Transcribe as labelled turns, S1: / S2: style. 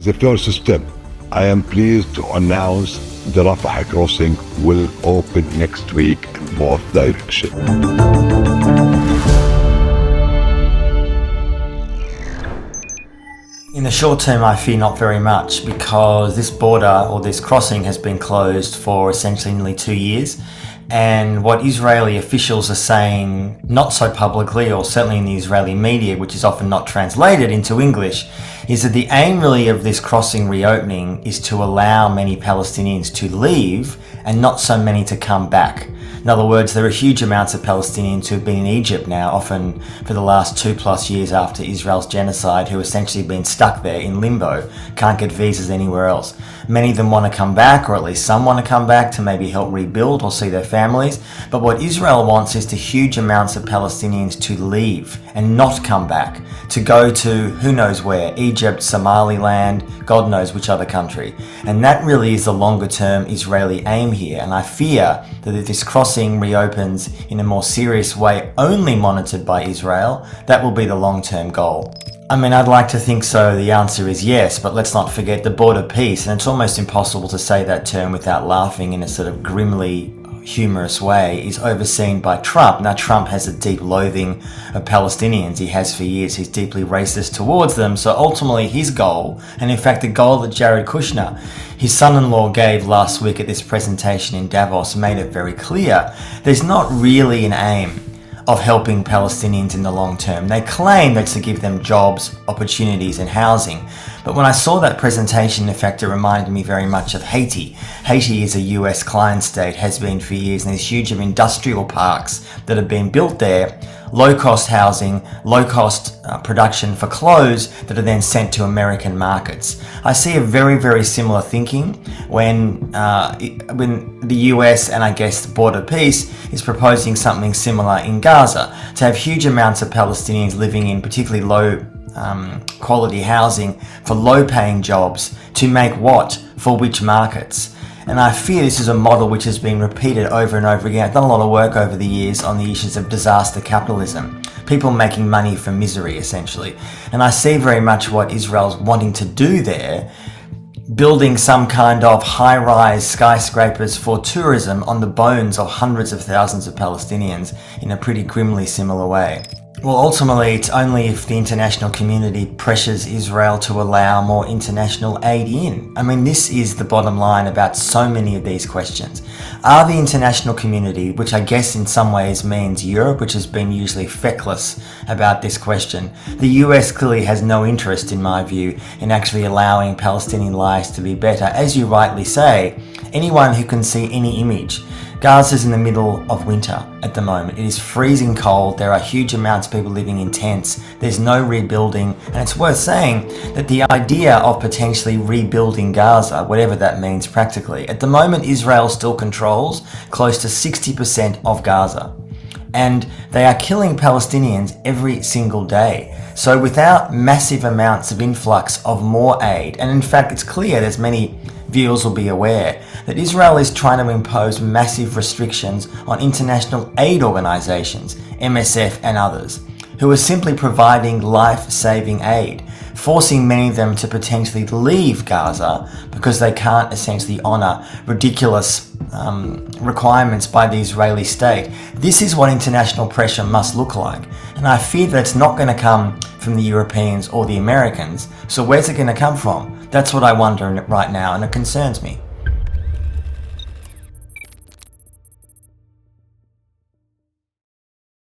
S1: the first step. I am pleased to announce the Rafah crossing will open next week in both directions.
S2: In the short term, I fear not very much, because this border or this crossing has been closed for essentially nearly 2 years. And what Israeli officials are saying, not so publicly, or certainly in the Israeli media, which is often not translated into English, is that the aim really of this crossing reopening is to allow many Palestinians to leave and not so many to come back. In other words, there are huge amounts of Palestinians who have been in Egypt now, often for the last 2+ years after Israel's genocide, who essentially been stuck there in limbo, can't get visas anywhere else. Many of them want to come back, or at least some want to come back to maybe help rebuild or see their families. But what Israel wants is the huge amounts of Palestinians to leave and not come back, to go to who knows where, Egypt, Somaliland, God knows which other country. And that really is the longer term Israeli aim here. And I fear that if this crossing reopens in a more serious way, only monitored by Israel, that will be the long-term goal. I mean, I'd like to think so. The answer is yes, but let's not forget the border peace, and it's almost impossible to say that term without laughing in a sort of grimly humorous way, is overseen by Trump. Now, Trump has a deep loathing of Palestinians. He has for years. He's deeply racist towards them. So ultimately his goal, and in fact the goal that Jared Kushner, his son-in-law, gave last week at this presentation in Davos, made it very clear. There's not really an aim of helping Palestinians in the long term. They claim that's to give them jobs, opportunities and housing. But when I saw that presentation, in fact, it reminded me very much of Haiti. Haiti is a US client state, has been for years, and there's huge industrial parks that have been built there, low-cost housing, low-cost production for clothes that are then sent to American markets. I see a very, very similar thinking when the US and I guess the border peace is proposing something similar in Gaza, to have huge amounts of Palestinians living in particularly low quality housing for low paying jobs, to make what? For which markets? And I fear this is a model which has been repeated over and over again. I've done a lot of work over the years on the issues of disaster capitalism, people making money from misery essentially. And I see very much what Israel's wanting to do there, building some kind of high-rise skyscrapers for tourism on the bones of hundreds of thousands of Palestinians in a pretty grimly similar way. Well, ultimately, it's only if the international community pressures Israel to allow more international aid in. I mean, this is the bottom line about so many of these questions. Are the international community, which I guess in some ways means Europe, which has been usually feckless about this question, the US clearly has no interest, in my view, in actually allowing Palestinian lives to be better. As you rightly say, anyone who can see any image, Gaza's in the middle of winter at the moment. It is freezing cold. There are huge amounts of people living in tents. There's no rebuilding. And it's worth saying that the idea of potentially rebuilding Gaza, whatever that means practically, at the moment Israel still controls close to 60% of Gaza. And they are killing Palestinians every single day. So without massive amounts of influx of more aid, and in fact it's clear, as many viewers will be aware, that Israel is trying to impose massive restrictions on international aid organisations, MSF and others, who are simply providing life-saving aid, forcing many of them to potentially leave Gaza because they can't essentially honour ridiculous requirements by the Israeli state. This is what international pressure must look like, and I fear that it's not going to come from the Europeans or the Americans. So where's it going to come from? That's what I wonder right now, and it concerns me.